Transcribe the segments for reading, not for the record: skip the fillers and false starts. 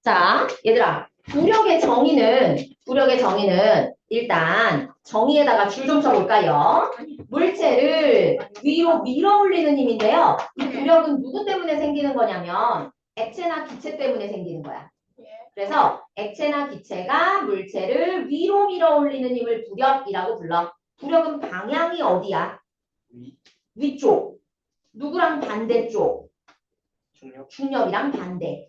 자, 얘들아, 부력의 정의는 일단 정의에다가 줄 좀 쳐볼까요? 물체를 위로 밀어 올리는 힘인데요. 이 부력은 누구 때문에 생기는 거냐면 액체나 기체 때문에 생기는 거야. 그래서 액체나 기체가 물체를 위로 밀어 올리는 힘을 부력이라고 불러. 부력은 방향이 어디야? 위쪽. 누구랑 반대쪽? 중력이랑 반대.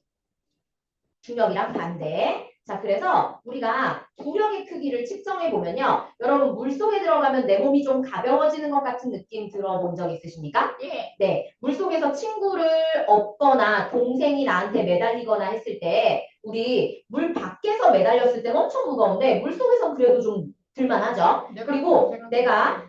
중력이랑 반대. 자, 그래서 우리가 부력의 크기를 측정해 보면요. 여러분, 물속에 들어가면 내 몸이 좀 가벼워지는 것 같은 느낌 들어본 적 있으십니까? 예. 네. 물속에서 친구를 업거나 동생이 나한테 매달리거나 했을 때 우리 물 밖에서 매달렸을 때는 엄청 무거운데 물속에서는 그래도 좀 들만하죠. 그리고 내가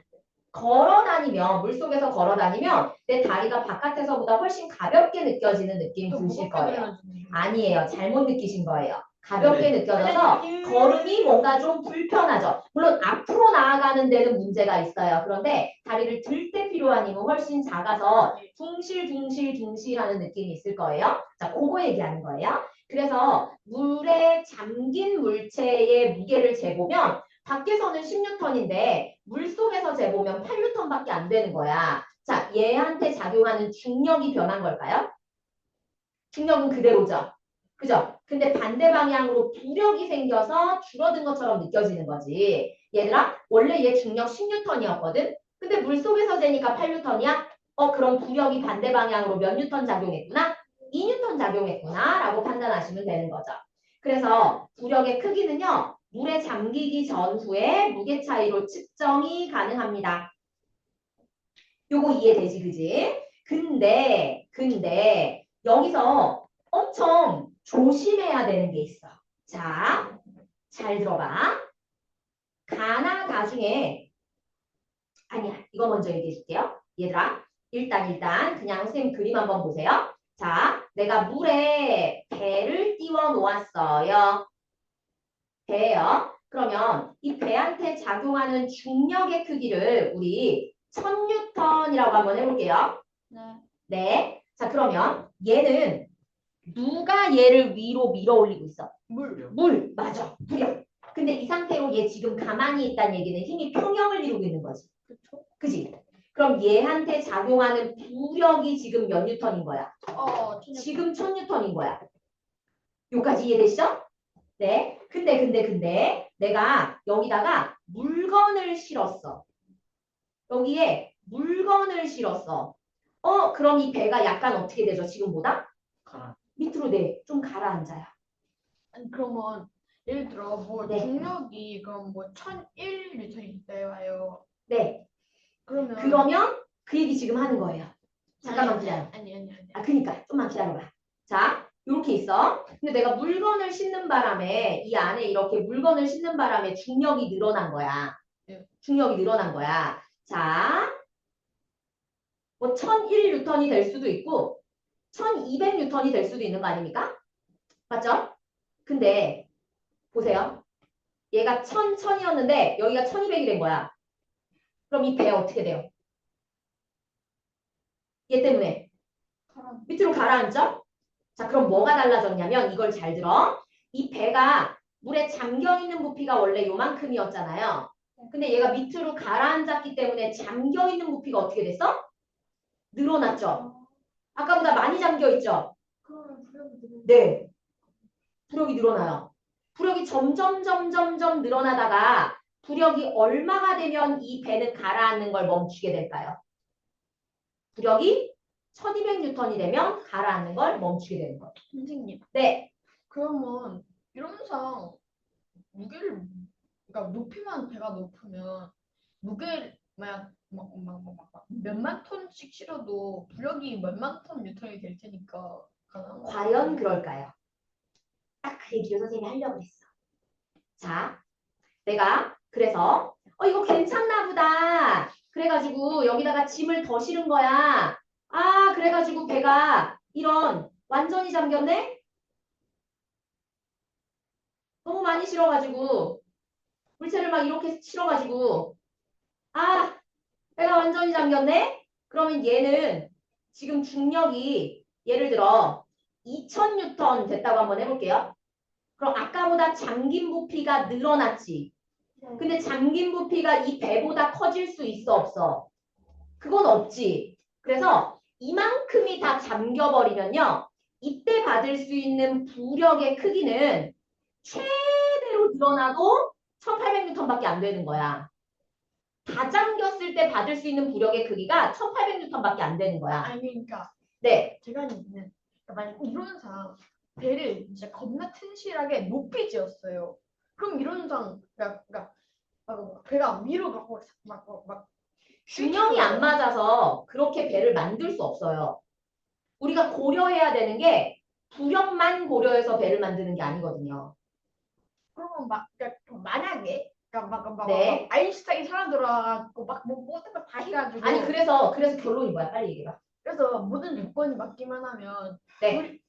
걸어 다니면 물속에서 걸어 다니면 내 다리가 바깥에서보다 훨씬 가볍게 느껴지는 느낌 드실 거예요. 아니에요. 잘못 느끼신 거예요. 가볍게 느껴져서 걸음이 뭔가 좀 불편하죠. 물론 앞으로 나아가는 데는 문제가 있어요. 그런데 다리를 들 때 필요한 힘은 훨씬 작아서 둥실둥실둥실 하는 느낌이 있을 거예요. 자, 그거 얘기하는 거예요. 그래서 물에 잠긴 물체의 무게를 재보면 밖에서는 10N인데 물속에서 재보면 8N밖에 안 되는 거야. 자, 얘한테 작용하는 중력이 변한 걸까요? 중력은 그대로죠. 그죠? 근데 반대 방향으로 부력이 생겨서 줄어든 것처럼 느껴지는 거지. 얘들아, 원래 얘 중력 10N이었거든? 근데 물속에서 재니까 8N이야? 그럼 부력이 반대 방향으로 몇 뉴턴 작용했구나? 2N 작용했구나? 라고 판단하시면 되는 거죠. 그래서 부력의 크기는요, 물에 잠기기 전후에 무게 차이로 측정이 가능합니다. 요거 이해되지, 그지? 근데 여기서 엄청 조심해야 되는 게 있어. 자, 잘 들어봐. 가나 중에 아니야. 이거 먼저 얘기해 줄게요. 얘들아, 일단 그냥 선생님 그림 한번 보세요. 자, 내가 물에 배를 띄워 놓았어요. 배예요. 그러면 이 배한테 작용하는 중력의 크기를 우리 1000N이라고 한번 해볼게요. 네. 네. 자, 그러면 얘는 누가 얘를 위로 밀어 올리고 있어? 물. 맞아. 부력. 근데 이 상태로 얘 지금 가만히 있다는 얘기는 힘이 평형을 이루고 있는 거지. 그쵸? 그지? 그럼 얘한테 작용하는 부력이 지금 몇 뉴턴인 거야? 지금 1000N인 거야. 여기까지 이해되시죠? 네. 근데 내가 여기다가 물건을 실었어. 여기에 물건을 실었어. 그럼 이 배가 약간 어떻게 되죠? 지금보다? 밑으로 좀 가라앉아요. 아니 그러면 예를 들어 뭐 네. 중력이 그럼 뭐 1001N이 돼요. 네. 그러면 그러면 그 얘기 지금 하는 거예요. 잠깐만 기다려. 아니. 그니까 좀만 기다려봐. 자, 이렇게 있어. 근데 내가 물건을 싣는 바람에 이 안에 이렇게 물건을 싣는 바람에 중력이 늘어난 거야. 네. 중력이 늘어난 거야. 자, 뭐 1001N이 될 수도 있고 1200N이 될 수도 있는 거 아닙니까? 맞죠? 근데 보세요. 얘가 1000이었는데 여기가 1200이 된 거야. 그럼 이 배 어떻게 돼요? 얘 때문에 밑으로 가라앉죠? 자, 그럼 뭐가 달라졌냐면 이걸 잘 들어. 이 배가 물에 잠겨 있는 부피가 원래 요만큼이었잖아요. 근데 얘가 밑으로 가라앉았기 때문에 잠겨 있는 부피가 어떻게 됐어? 늘어났죠. 아까보다 많이 잠겨 있죠. 그러면 부력이 네, 부력이 늘어나요. 부력이 점점 늘어나다가 부력이 얼마가 되면 이 배는 가라앉는 걸 멈추게 될까요? 부력이 1200N이 되면 가라앉는 걸 멈추게 되는 거예요. 선생님. 네. 그러면 이론상 무게를 그러니까 높이만 배가 높으면 무게 막 몇만 톤씩 실어도 부력이 몇만 톤 뉴턴이 될 테니까 가능한 과연 그럴까요? 딱 그 얘기를 선생님이 하려고 했어. 자, 내가 그래서 이거 괜찮나 보다. 그래가지고 여기다가 짐을 더 실은 거야. 그래가지고 배가 이런 완전히 잠겼네? 너무 많이 실어가지고 물체를 막 이렇게 실어가지고 배가 완전히 잠겼네? 그러면 얘는 지금 중력이 예를 들어 2000뉴턴 됐다고 한번 해볼게요. 그럼 아까보다 잠긴 부피가 늘어났지. 근데 잠긴 부피가 이 배보다 커질 수 있어, 없어? 그건 없지. 그래서 이만큼이 다 잠겨버리면요. 이때 받을 수 있는 부력의 크기는 최대로 늘어나도 1800뉴턴밖에 안 되는 거야. 다 잠겼을 때 받을 수 있는 부력의 크기가 1800뉴턴밖에 안 되는 거야. 아니 그러니까 네. 제가 있는 그러니까 만약 이론상 배를 진짜 겁나 튼실하게 높이 지었어요. 그럼 이론상 그러니까 배가 위로 막 균형이 안 맞아서 그렇게 배를 만들 수 없어요. 우리가 고려해야 되는 게 부력만 고려해서 배를 만드는 게 아니거든요. 그러면 그러니까 만약에 네. 아인슈타인 사람 들어와가지고 뭐 어떤 거 다 해가지고 아니 그래서 결론이 뭐야? 빨리 얘기해봐. 그래서 모든 조건이 맞기만 하면 네.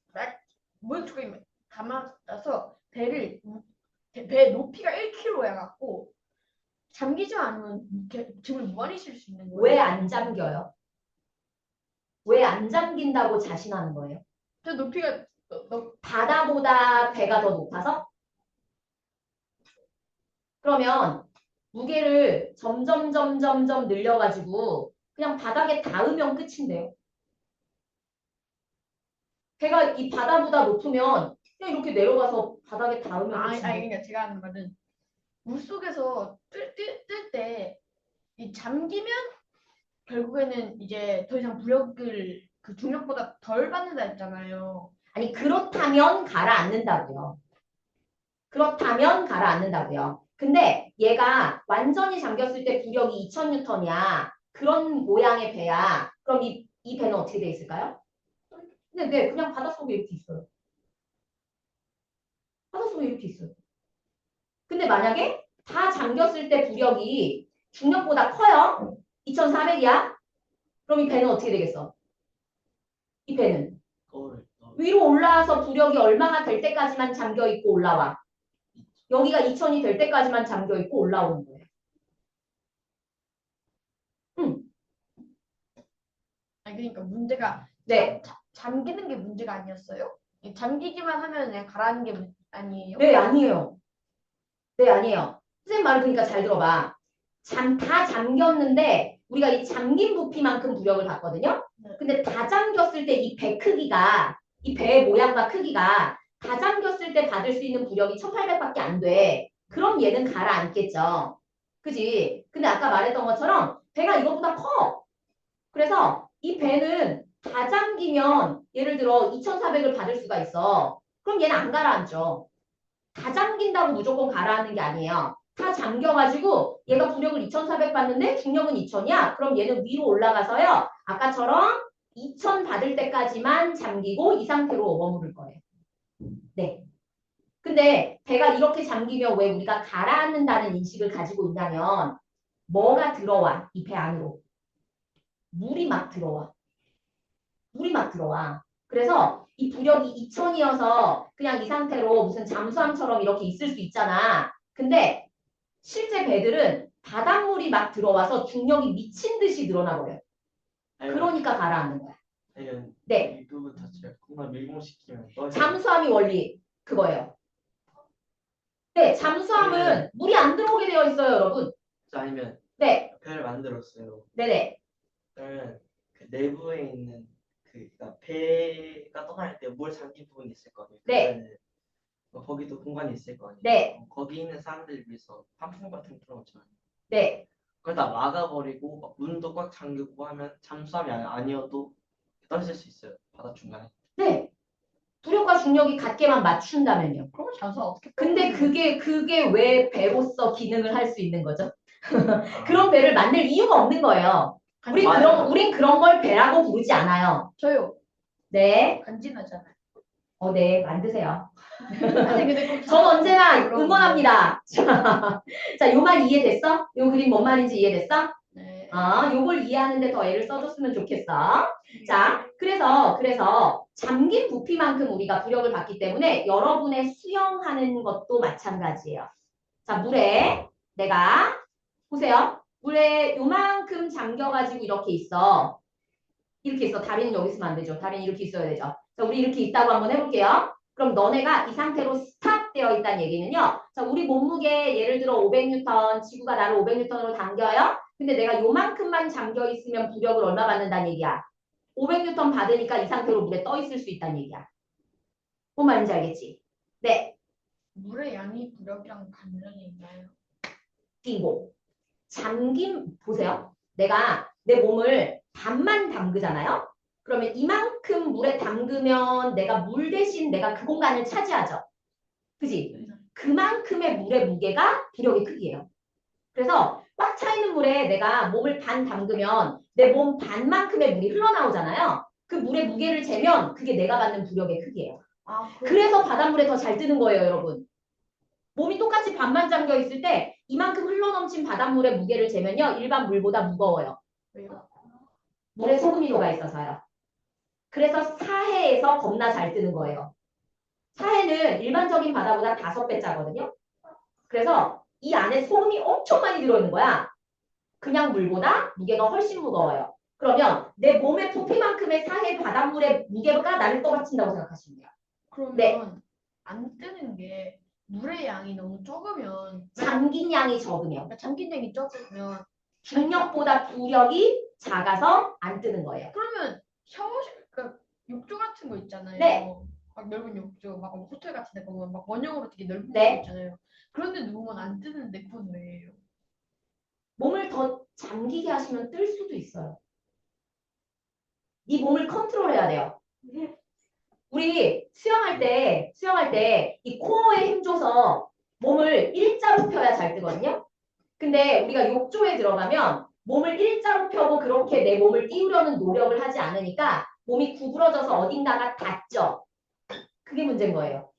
모든 조건이 다 맞아서 배 높이가 1km야 갖고 잠기지 않으면 짐을 무한히 실 수 있는 거예요. 왜 안 잠겨요? 왜 안 잠긴다고 자신하는 거예요? 저 높이가 바다보다 배가 더 높아서? 그러면 무게를 점점 늘려가지고 그냥 바닥에 닿으면 끝인데요. 배가 이 바다보다 높으면 그냥 이렇게 내려가서 바닥에 닿으면 끝인데. 그러니까 제가 하는 말은 물속에서 뜰 때 이 잠기면 결국에는 이제 더 이상 부력을 그 중력보다 덜 받는다 했잖아요. 아니 그렇다면 가라앉는다고요. 그렇다면 가라앉는다고요. 근데 얘가 완전히 잠겼을 때 부력이 2000뉴턴이야. 그런 모양의 배야. 그럼 이 배는 어떻게 돼 있을까요? 근데 네, 그냥 바닷속에 이렇게 있어요. 바닷속에 이렇게 있어요. 근데 만약에 다 잠겼을 때 부력이 중력보다 커요. 2400이야. 그럼 이 배는 어떻게 되겠어? 이 배는 위로 올라와서 부력이 얼마나 될 때까지만 잠겨 있고 올라와. 여기가 2000이 될 때까지만 잠겨 있고 올라오는 거예요. 아니 그러니까 문제가 네. 잠기는 게 문제가 아니었어요? 잠기기만 하면 그냥 가라앉는 게 아니에요? 네, 아니에요. 네, 아니에요. 선생님 말을 그러니까 잘 들어봐. 다 잠겼는데 우리가 이 잠긴 부피만큼 부력을 받거든요. 네. 근데 다 잠겼을 때 이 배 크기가 이 배의 모양과 크기가 다 잠겼을 때 받을 수 있는 부력이 1800밖에 안 돼. 그럼 얘는 가라앉겠죠. 그지? 근데 아까 말했던 것처럼 배가 이것보다 커. 그래서 이 배는 다 잠기면 예를 들어 2400을 받을 수가 있어. 그럼 얘는 안 가라앉죠. 다 잠긴다고 무조건 가라앉는 게 아니에요. 다 잠겨가지고 얘가 부력을 2400 받는데 중력은 2000이야. 그럼 얘는 위로 올라가서요. 아까처럼 2000 받을 때까지만 잠기고 이 상태로 머무를 거예요. 네. 근데 배가 이렇게 잠기면 왜 우리가 가라앉는다는 인식을 가지고 있냐면 뭐가 들어와? 이 배 안으로. 물이 막 들어와. 물이 막 들어와. 그래서 이 부력이 2000이어서 그냥 이 상태로 무슨 잠수함처럼 이렇게 있을 수 있잖아. 근데 실제 배들은 바닷물이 막 들어와서 중력이 미친 듯이 늘어나 버려요. 그러니까 가라앉는 거야. 네. 유튜브 자체가 뭔가 밀봉시키면 떠요. 잠수함이 원리 그거예요. 네, 잠수함은 물이 안 들어오게 되어 있어요, 여러분. 아니면 네, 배를 만들었어요. 네네. 그러면 그 내부에 있는 그러니까 배가 떠날 때 물 잠긴 부분이 있을 거예요. 네. 그러면은 뭐 거기도 공간이 있을 거 아니에요. 네. 거기 있는 사람들을 위해서 환풍 같은 거 틀어놓잖아요. 네. 그걸 다 막아버리고 막 문도 꽉 잠그고 하면 잠수함이 아니어도 떨어질 수 있어요. 바다 중간에. 네. 부력과 중력이 같게만 맞춘다면요. 그럼 잠수함 어떻게 근데 그게 왜 배로서 기능을 할 수 있는 거죠? 아, 그런 배를 만들 이유가 없는 거예요. 우린 그런 걸 배라고 부르지 않아요. 저요 네. 간지나잖아요. 네, 만드세요. 아니 근데 꼭 전 언제나 그런 응원합니다. 자, 요 말 이해됐어? 요 그림 뭔 말인지 이해됐어? 네. 요걸 이해하는데 더 애를 써줬으면 좋겠어. 자, 그래서 잠긴 부피만큼 우리가 부력을 받기 때문에 여러분의 수영하는 것도 마찬가지예요. 자, 물에 내가 보세요. 물에 요만큼 잠겨가지고 이렇게 있어. 이렇게 있어. 다리는 여기 있으면 안 되죠. 다리는 이렇게 있어야 되죠. 자, 우리 이렇게 있다고 한번 해볼게요. 그럼 너네가 이 상태로 스탑되어 있다는 얘기는요. 자, 우리 몸무게 예를 들어 500뉴턴, 지구가 나를 500뉴턴으로 당겨요. 근데 내가 요만큼만 잠겨 있으면 부력을 얼마 받는다는 얘기야. 500뉴턴 받으니까 이 상태로 물에 떠 있을 수 있다는 얘기야. 뭔 말인지 알겠지? 네, 물의 양이 부력이랑 관련이 있나요? 빙고. 잠김 보세요. 내가 내 몸을 반만 담그잖아요. 그러면 이만큼 물에 담그면 내가 물 대신 내가 그 공간을 차지하죠. 그지? 그만큼의 물의 무게가 부력의 크기예요. 그래서 꽉 차 있는 물에 내가 몸을 반 담그면 내 몸 반만큼의 물이 흘러나오잖아요. 그 물의 무게를 재면 그게 내가 받는 부력의 크기예요. 아, 그래서 바닷물에 더 잘 뜨는 거예요, 여러분. 몸이 똑같이 반만 잠겨 있을 때 이만큼 흘러넘친 바닷물의 무게를 재면요. 일반 물보다 무거워요. 왜요? 물에 소금이 녹아 있어서요. 그래서 사해에서 겁나 잘 뜨는 거예요. 사해는 일반적인 바다보다 5배 짜거든요. 그래서 이 안에 소금이 엄청 많이 들어있는 거야. 그냥 물보다 무게가 훨씬 무거워요. 그러면 내 몸의 부피만큼의 사해 바닷물의 무게가 나를 떠받친다고 생각하시면 돼요. 그러면 네. 안 뜨는 게 물의 양이 너무 적으면 잠긴 양이 적으면 그러니까 잠긴 양이 적으면 중력보다 부력이 작아서 안 뜨는 거예요. 그러면 샤워실 그러니까 욕조 같은 거 있잖아요. 네. 막 넓은 욕조, 막 호텔 같은 데 가면 막 원형으로 되게 넓은 네. 거 있잖아요. 그런데 누우면 안 뜨는데 그건 왜예요? 몸을 더 잠기게 하시면 뜰 수도 있어요. 이 몸을 컨트롤해야 돼요. 우리 수영할 때 이 코어에 힘줘서 몸을 일자로 펴야 잘 뜨거든요. 근데 우리가 욕조에 들어가면 몸을 일자로 펴고 그렇게 내 몸을 띄우려는 노력을 하지 않으니까 몸이 구부러져서 어딘가가 닿죠. 그게 문제인 거예요.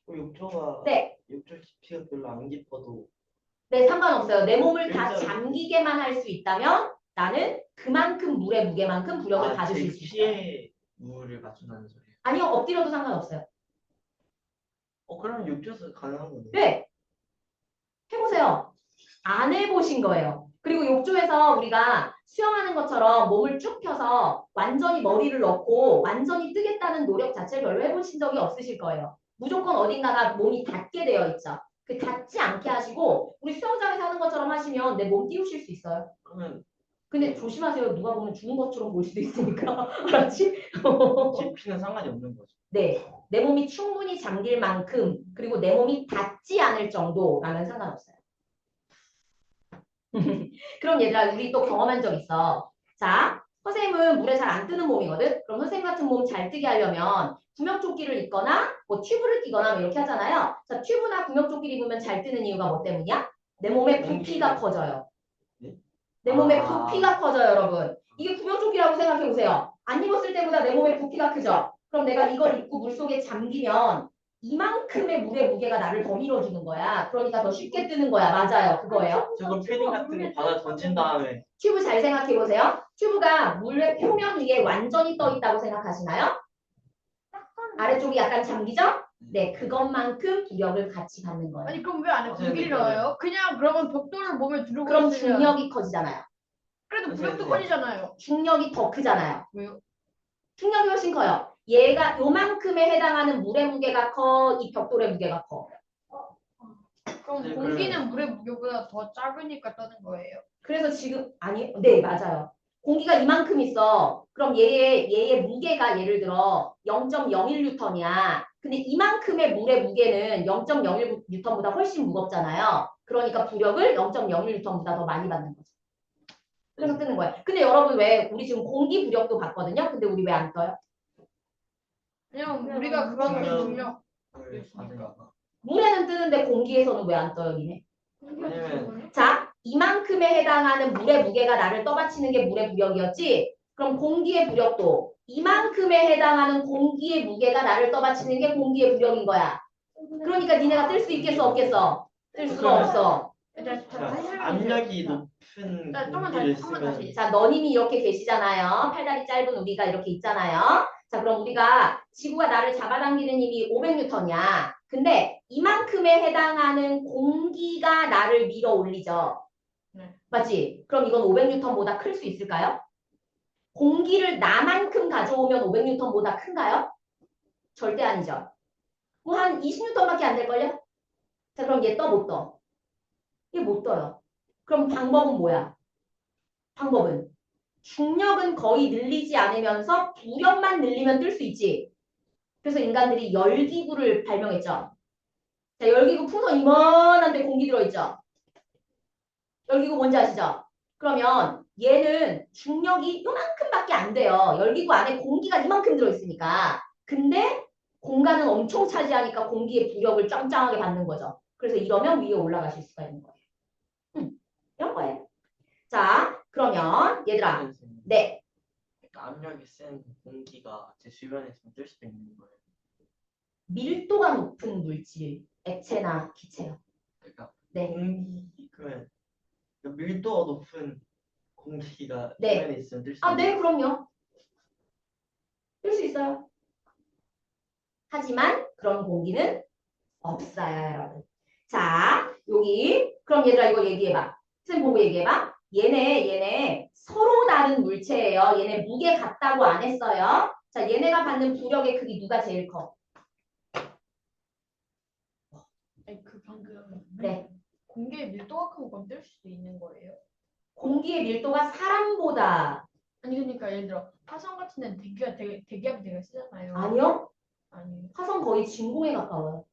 욕조가 네. 욕조 깊이가 별로 안 깊어도 네, 상관없어요. 내 몸을 다 일자로. 잠기게만 할 수 있다면 나는 그만큼 물의 무게만큼 부력을 받으실 수 있어요. 피에 물을 맞춘다는 소리예요. 아니요, 엎드려도 상관없어요. 그럼 욕조에서 가능한 거네. 네. 해보세요. 안 해보신 거예요. 그리고 욕조에서 우리가 수영하는 것처럼 몸을 쭉 펴서 완전히 머리를 넣고 완전히 뜨겠다는 노력 자체를 별로 해보신 적이 없으실 거예요. 무조건 어딘가가 몸이 닿게 되어 있죠. 그 닿지 않게 하시고 우리 수영장에서 하는 것처럼 하시면 내 몸 띄우실 수 있어요. 그러면 근데 조심하세요. 누가 보면 죽은 것처럼 보일 수도 있으니까. 알았지? 깊이는 상관이 없는 거죠. 네. 내 몸이 충분히 잠길 만큼 그리고 내 몸이 닿지 않을 정도라면 상관없어요. 그럼 얘들아 우리 또 경험한 적 있어. 자, 선생님은 물에 잘 안 뜨는 몸이거든. 그럼 선생님 같은 몸 잘 뜨게 하려면 구명조끼를 입거나 뭐 튜브를 끼거나 뭐 이렇게 하잖아요. 자, 튜브나 구명조끼를 입으면 잘 뜨는 이유가 뭐 때문이야? 내 몸의 부피가 커져요. 네? 내 몸의 아. 부피가 커져요, 여러분. 이게 구명조끼라고 생각해 보세요. 안 입었을 때보다 내 몸의 부피가 크죠. 그럼 내가 이걸 입고 물속에 잠기면 이만큼의 물의 무게가 나를 더 밀어주는 거야. 그러니까 더 쉽게 뜨는 거야. 맞아요. 그거예요. 저거 패딩 같은 거 받아 던진 다음에 튜브 잘 생각해 보세요. 튜브가 물의 표면 위에 완전히 떠 있다고 생각하시나요? 아래쪽이 약간 잠기죠? 네, 그것만큼 부력을 같이 받는 거예요. 아니 그럼 왜 안에 선생님, 공기를 넣어요? 그냥 그러면 벽돌을 몸에 두르고 그럼 있으면 중력이 커지잖아요. 그래도 부력도 선생님. 커지잖아요. 중력이 더 크잖아요. 왜요? 중력이 훨씬 커요. 얘가 요만큼에 해당하는 물의 무게가 커, 이 벽돌의 무게가 커. 그럼 네, 공기는 물의 무게보다 더 작으니까 떠는 거예요. 그래서 지금 아니, 네 맞아요. 공기가 이만큼 있어. 그럼 얘의 무게가 예를 들어 0.01뉴턴이야. 근데 이만큼의 물의 무게는 0.01뉴턴보다 훨씬 무겁잖아요. 그러니까 부력을 0.01뉴턴보다 더 많이 받는 거죠. 그래서 뜨는 거예요. 근데 여러분 왜 우리 지금 공기 부력도 받거든요. 근데 우리 왜 안 떠요? 왜냐면 우리가 그만큼 중력. 중력 받으니까. 물에는 뜨는데 공기에서는 왜 안 떠요, 니네? 왜냐면 자, 이만큼에 해당하는 물의 무게가 나를 떠받치는 게 물의 부력이었지. 그럼 공기의 부력도 이만큼에 해당하는 공기의 무게가 나를 떠받치는 게 공기의 부력인 거야. 그러니까 니네가 뜰 수 있겠어, 없겠어? 뜰 수가 없어. 압력이 높은 자, 좀만 공기를 다시, 좀만 쓰면 다시. 자, 너님이 이렇게 계시잖아요. 팔다리 짧은 우리가 이렇게 있잖아요. 자, 그럼 우리가 지구가 나를 잡아당기는 힘이 500뉴턴이야. 근데 이만큼에 해당하는 공기가 나를 밀어 올리죠. 네. 맞지? 그럼 이건 500뉴턴보다 클 수 있을까요? 공기를 나만큼 가져오면 500뉴턴보다 큰가요? 절대 아니죠. 뭐 한 20N밖에 안 될걸요? 자, 그럼 얘 떠, 못 떠? 얘 못 떠요. 그럼 방법은 뭐야? 방법은 중력은 거의 늘리지 않으면서 부력만 늘리면 뜰 수 있지. 그래서 인간들이 열기구를 발명했죠. 자, 열기구 풍선 이만한데 공기 들어있죠. 열기구 뭔지 아시죠? 그러면 얘는 중력이 요만큼밖에 안 돼요. 열기구 안에 공기가 이만큼 들어있으니까. 근데 공간은 엄청 차지하니까 공기의 부력을 짱짱하게 받는 거죠. 그래서 이러면 위에 올라가실 수가 있는 거예요. 이런 거예요. 자, 그러면 얘들아, 선생님, 네, 그러니까 압력이 센 공기가 제 주변에 있으면 뜰 수도 있는 거예요. 밀도가 높은 물질, 액체나 기체요. 그러니까 네, 공기 그러면 그 밀도가 높은 공기가 네. 주변에 있으면 뜰 수 아, 있는 네, 거예요. 그럼요. 뜰 수 있어요. 하지만 그런 공기는 없어요, 여러분. 자, 여기 그럼 얘들아 이거 얘기해봐. 선생님 보고 얘기해봐. 얘네 서로 다른 물체예요. 얘네 무게 같다고 안 했어요. 자, 얘네가 받는 부력의 크기 누가 제일 커? 아니, 그 방금 네. 공기의 밀도가 크고 그럼 뜰 수도 있는 거예요? 공기의 밀도가 사람보다 아니 그러니까 예를 들어 화성 같은 데는 대기압이 되게 세잖아요. 아니요? 아니 화성 거의 진공에 가까워요.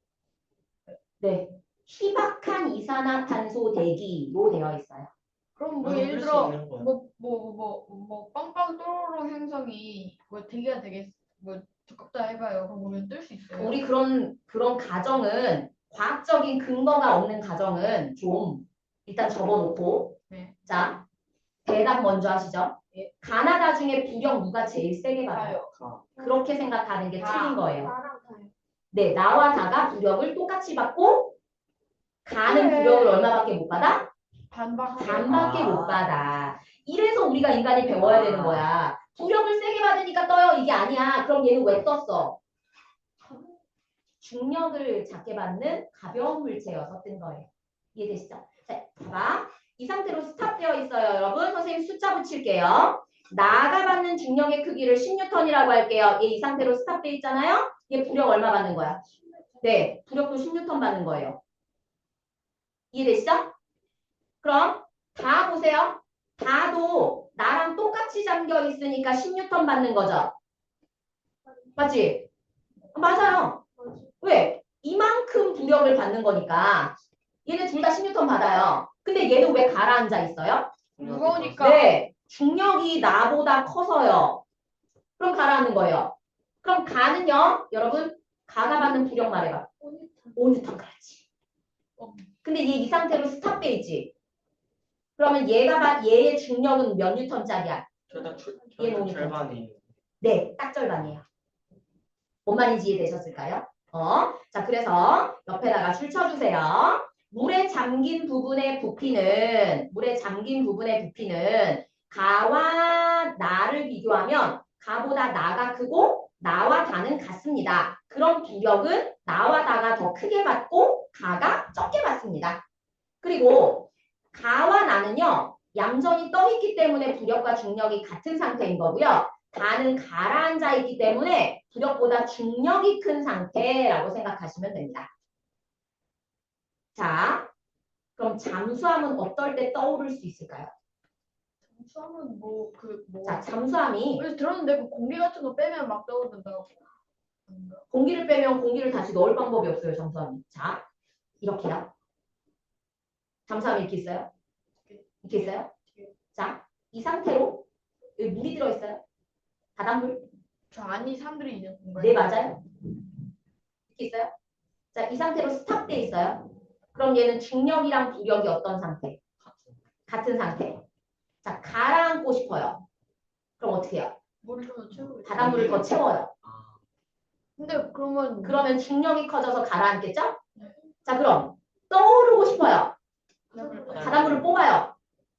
네. 희박한 이산화탄소 대기로 되어 있어요. 그럼 뭐 그럼 예를 뜰수 들어 있는 거예요. 뭐 빵빵 또로로 행성이 뭐 대기가 되게 뭐 두껍다 해봐요. 그럼 보면 뜰 수 있어요. 우리 그런 가정은 과학적인 근거가 없는 가정은 좀 일단 접어놓고 네. 자 대답 먼저 하시죠. 예. 가나다 중에 부력 누가 제일 세게 받아요? 그렇게 생각하는 게 틀린 거예요. 다랑 다요. 네, 나와 다가 부력을 똑같이 받고 가는 그래. 부력을 얼마밖에 못 받아? 반밖에. 반밖에 아. 못 받아. 이래서 우리가 인간이 배워야 되는 거야. 부력을 세게 받으니까 떠요. 이게 아니야. 그럼 얘는 왜 떴어? 중력을 작게 받는 가벼운 물체여서 뜬 거예요. 이해되시죠? 자, 봐봐. 이 상태로 스탑되어 있어요. 여러분, 선생님 숫자 붙일게요. 나가 받는 중력의 크기를 10N이라고 할게요. 얘 이 상태로 스탑되어 있잖아요. 얘 부력 얼마 받는 거야? 네, 부력도 10N 받는 거예요. 이해되시죠? 그럼 다 보세요. 다도 나랑 똑같이 잠겨 있으니까 10N 받는 거죠. 맞지? 맞아요. 왜? 이만큼 부력을 받는 거니까 얘네 둘 다 10N 받아요. 근데 얘는 왜 가라앉아 있어요? 무거우니까. 네. 중력이 나보다 커서요. 그럼 가라앉는 거예요. 그럼 가는요. 여러분 가가 받는 부력 말해봐. 5N 그렇지. 근데 얘 이 상태로 스탑돼 있지. 그러면 얘의 중력은 몇 뉴턴짜리야? 저희가 얘는 저희가 5N. 절반이에요. 네, 딱 절반이에요. 뭔 말인지 이해되셨을까요? 자, 그래서 옆에다가 줄 쳐주세요. 물에 잠긴 부분의 부피는 가와 나를 비교하면 가보다 나가 크고 나와 다는 같습니다. 그럼 부력은 나와 다가 더 크게 받고 가가 적게 받습니다. 그리고 가와 나는요. 얌전히 떠 있기 때문에 부력과 중력이 같은 상태인 거고요. 다는 가라앉아 있기 때문에 부력보다 중력이 큰 상태라고 생각하시면 됩니다. 자, 그럼 잠수함은 어떨 때 떠오를 수 있을까요? 잠수함은 자, 잠수함이 그래서 들었는데 그 공기 같은 거 빼면 막 떠오른다고. 공기를 빼면 공기를 다시 넣을 방법이 없어요, 잠수함이. 자, 이렇게요. 잠수함이 이렇게 있어요? 이렇게 있어요? 자, 이 상태로 여기 물이 들어있어요? 바닷물? 저 안이 사람들이 있는 공간. 네, 맞아요. 이렇게 있어요? 자, 이 상태로 스탑돼 있어요. 그럼 얘는 중력이랑 부력이 어떤 상태? 같은 상태. 자, 가라앉고 싶어요. 그럼 어떻게 해요? 물을 좀 더 채우고. 바닷물을 더 채워요. 아, 근데 그러면 중력이 커져서 가라앉겠죠? 네. 자, 그럼 떠오르고 싶어요. 바닷물을 바닷물을 뽑아요.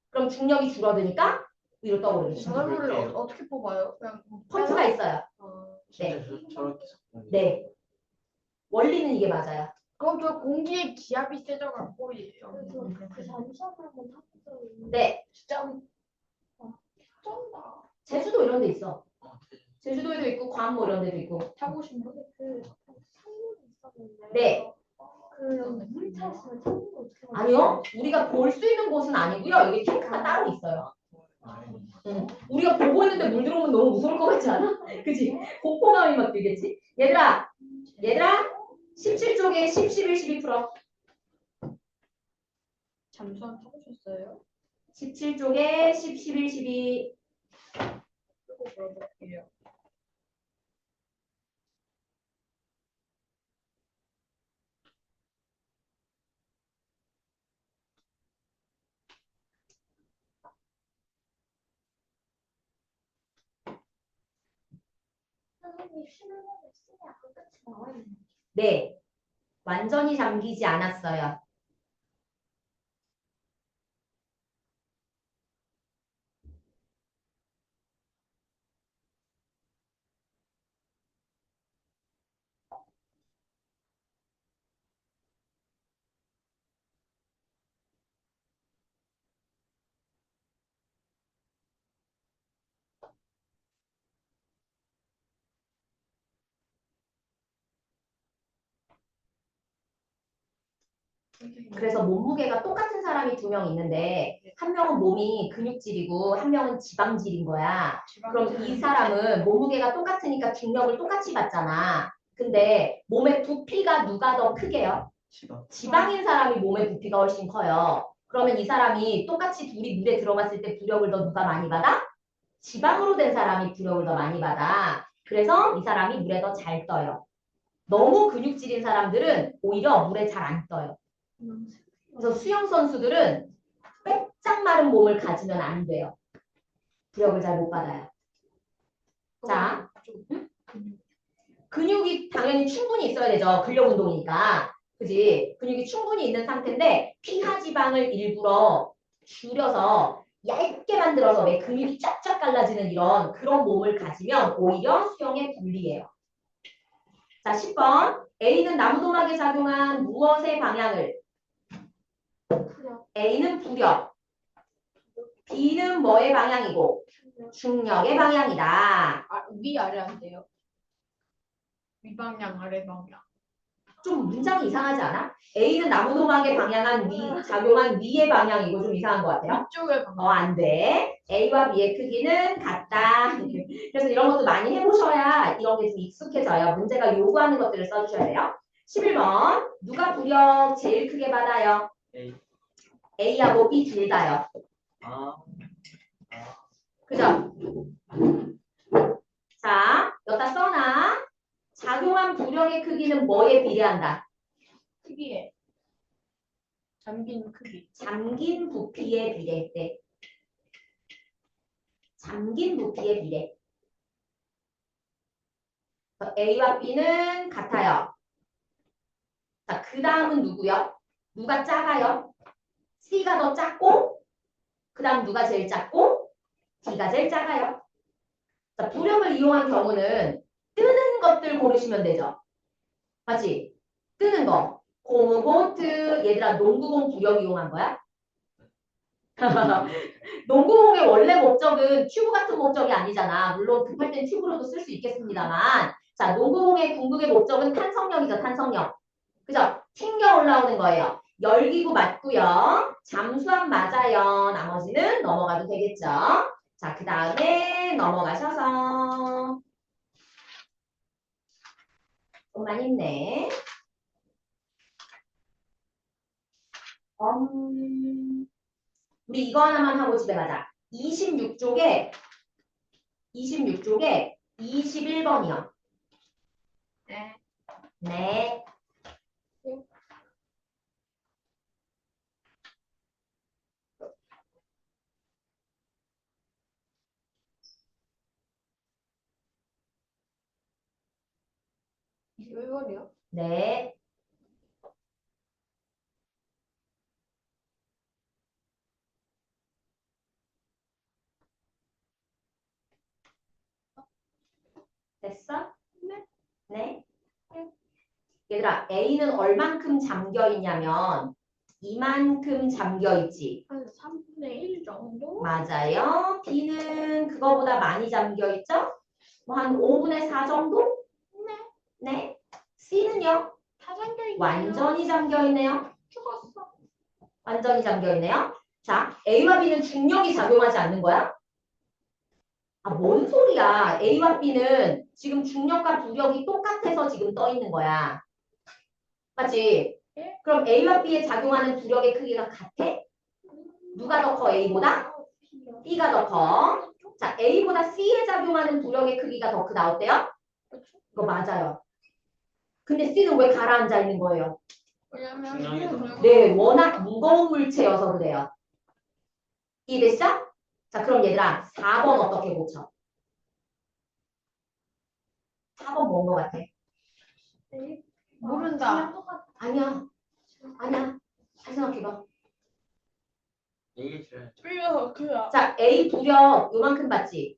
그럼 중력이 줄어드니까 위로 떠오르겠죠. 그럴게요. 어떻게 뽑아요? 그냥 펌프가 있어요. 진짜 네. 저렇게 작군요. 네. 원리는 이게 맞아요. 그럼 저 공기의 기압이 세져갖고 그 잠수함을 한번 타봤어요. 네. 진짜 쩐다. 제주도 이런 데 있어. 네. 제주도에도 있고 괌 뭐 이런 데도 있고. 타보신 분? 그 창문이 있었는데. 네. 그 물이 차 있으면 창문을 어떻게 아니요. 우리가 볼 수 있는 곳은 아니고요. 여기 탱크가 따로 있어요. 우리가 보고 있는데 물 들어오면 너무 무서울 것 같지 않아? 그지? 공포감이 막 들겠지? 얘들아 17쪽에 10, 11, 12 풀어. 잠수함 타보셨어요? 17쪽에 10, 11, 12. 그거 물어볼게요. 선생님이 실험을 쓰면 아까 끝이 나와 있는 네. 완전히 잠기지 않았어요. 그래서 몸무게가 똑같은 사람이 두 명 있는데 한 명은 몸이 근육질이고 한 명은 지방질인 거야. 그럼 이 사람은 몸무게가 똑같으니까 중력을 똑같이 받잖아. 근데 몸의 부피가 누가 더 크게요? 지방. 지방인 사람이 몸의 부피가 훨씬 커요. 그러면 이 사람이 똑같이 둘이 물에 들어갔을 때 부력을 더 누가 많이 받아? 지방으로 된 사람이 부력을 더 많이 받아. 그래서 이 사람이 물에 더 잘 떠요. 너무 근육질인 사람들은 오히려 물에 잘 안 떠요. 그래서 수영 선수들은 빼짝 마른 몸을 가지면 안 돼요. 부력을 잘 못 받아요. 자, 근육이 당연히 충분히 있어야 되죠. 근력 운동이니까. 그지? 근육이 충분히 있는 상태인데 피하 지방을 일부러 줄여서 얇게 만들어서 왜 근육이 쫙쫙 갈라지는 이런 그런 몸을 가지면 오히려 수영에 불리해요. 자, 10번. A는 나무도막에 작용한 무엇의 방향을? A는 부력. B는 뭐의 방향이고? 중력의 방향이다. 위 아래 안 돼요? 위 방향 아래 방향. 좀 문장이 이상하지 않아? A는 나무도막에 작용한 위의 방향이고 좀 이상한 것 같아요. 이쪽을 방향. 안 돼. A와 B의 크기는 같다. 그래서 이런 것도 많이 해보셔야 이런 게 좀 익숙해져요. 문제가 요구하는 것들을 써주셔야 돼요. 11번. 누가 부력 제일 크게 받아요? A. A하고 B 둘 다요. 아. 그죠? 자, 여기다 써놔. 작용한 부력의 크기는 뭐에 비례한다? 크기에. 잠긴 크기. 잠긴 부피에 비례했대. 잠긴 부피에 비례. A와 B는 같아요. 자, 그 다음은 누구요? 누가 작아요? C가 더 작고, 그 다음 누가 제일 작고, D가 제일 작아요. 자, 부력을 이용한 경우는 뜨는 것들 고르시면 되죠. 맞지? 뜨는 거. 고무 보트, 얘들아 농구공 부력 이용한 거야? 농구공의 원래 목적은 튜브 같은 목적이 아니잖아. 물론 급할 땐 튜브로도 쓸 수 있겠습니다만. 자, 농구공의 궁극의 목적은 탄성력이죠, 탄성력. 그죠? 튕겨 올라오는 거예요. 열기구 맞고요. 잠수함 맞아요. 나머지는 넘어가도 되겠죠. 자, 그 다음에 넘어가셔서 좀만 힘내. 우리 이거 하나만 하고 집에 가자. 26쪽에 21번이요. 네. 네. 이거 1번이요? 네. 됐어? 네. 얘들아, A는 얼만큼 잠겨 있냐면 이만큼 잠겨 있지. 한 3분의 1 정도? 맞아요. B는 그거보다 많이 잠겨 있죠? 뭐 한 5분의 4 정도? 네. C는요? 다 잠겨있네요. 완전히 잠겨있네요. 죽었어. 완전히 잠겨있네요. 자, A와 B는 중력이 작용하지 않는 거야? 아, 뭔 소리야. A와 B는 지금 중력과 부력이 똑같아서 지금 떠 있는 거야. 맞지? 예? 그럼 A와 B에 작용하는 부력의 크기가 같아? 누가 더 커, A보다? B가 더 커. 자, A보다 C에 작용하는 부력의 크기가 더 크다. 어때요? 이거 맞아요. 근데 C는 왜 가라앉아 있는 거예요? 왜냐면 중력이 더 네, 워낙 무거운 물체여서 그래요. 이해됐어? 자, 그럼 얘들아, 4번 어떻게 고쳐? 4번 뭔 거 같아? 모른다. 아니야. 아니야. 잘 생각해봐. 얘기해 줘야죠. 그야. 자, A 부력 요만큼 받지?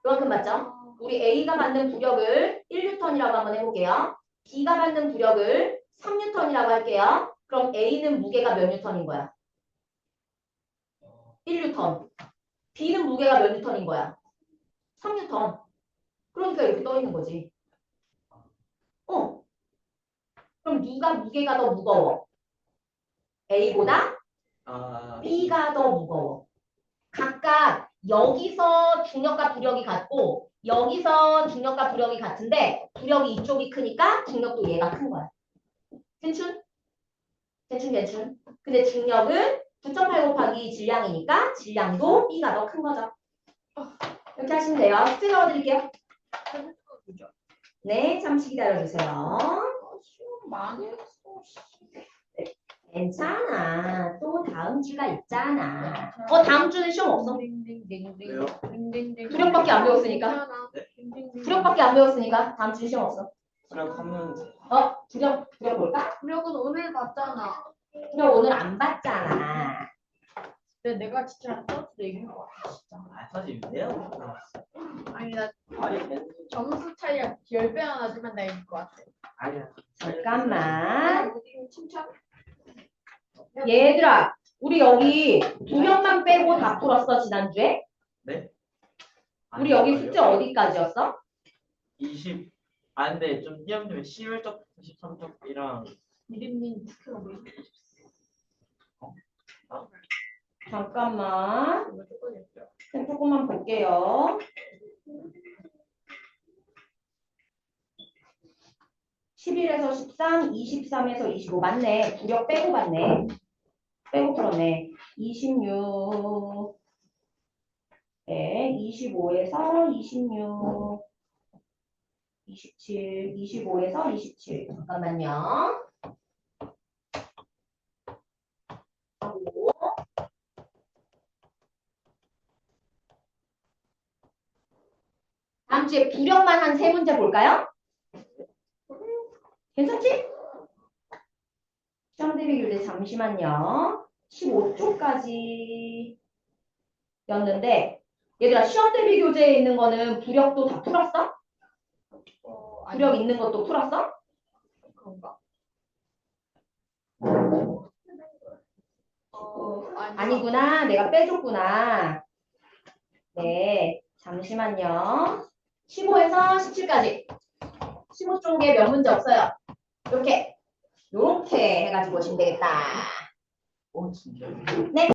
요만큼 받죠? 우리 A가 받는 부력을 1N이라고 한번 해볼게요. B가 받는 부력을 3N이라고 할게요. 그럼 A는 무게가 몇 N인 거야? 1N. B는 무게가 몇 N인 거야? 3N. 그러니까 이렇게 떠 있는 거지. 그럼 누가 무게가 더 무거워? A보다 아, B가 더 무거워. 각각 여기서 중력과 부력이 같고 여기서 중력과 부력이 같은데 부력이 이쪽이 크니까 중력도 얘가 큰 거야. 괜춘? 괜춘. 근데 중력은 9.8 곱하기 질량이니까 질량도 B가 더 큰 거죠. 이렇게 하시면 돼요. 숙제 적어드릴게요. 네, 잠시 기다려주세요. 망했어. 괜찮아. 또 다음 주가 있잖아. 다음 주는 시험 없어. 왜요? 부력밖에 안 배웠으니까. 부력밖에 안 배웠으니까 다음 주는 시험 없어. 그냥 하면 부력 볼까? 구력은 오늘 봤잖아. 부력 오늘 안 봤잖아. 근데 내가 진짜 또 얘기한 거 같아 진짜. 아, 사실 내가 못 나왔어. 아니 나 말이 되는 점수 차이가 10배 하나 나지만 나 이길 것 같아. 아니야. 잠깐만. 칭찬? 얘들아, 우리 여기 부력만 빼고 다 풀었어, 지난주에? 네? 우리 여기 숙제 어디까지였어? 20. 근데 좀 띄엄띄엄 11쪽, 13쪽이랑 미림님 투표가 뭐 잠깐만. 조금만 볼게요. 11에서 13, 23에서 25 맞네. 부력 빼고 봤네. 빼고 풀었네. 26. 네, 25에서 26. 27, 25에서 27. 잠깐만요. 하고. 다음 주에 부력만 한 3문제 볼까요? 괜찮지? 시험 대비 교재 잠시만요. 15초까지 였는데 얘들아 시험 대비 교재에 있는 거는 부력도 다 풀었어? 부력 있는 것도 풀었어? 그런가? 아니구나. 내가 빼줬구나. 네. 잠시만요. 15에서 17까지. 15쪽에 몇 문제 없어요. 요렇게 해가지고 오시면 되겠다. 진짜. 네.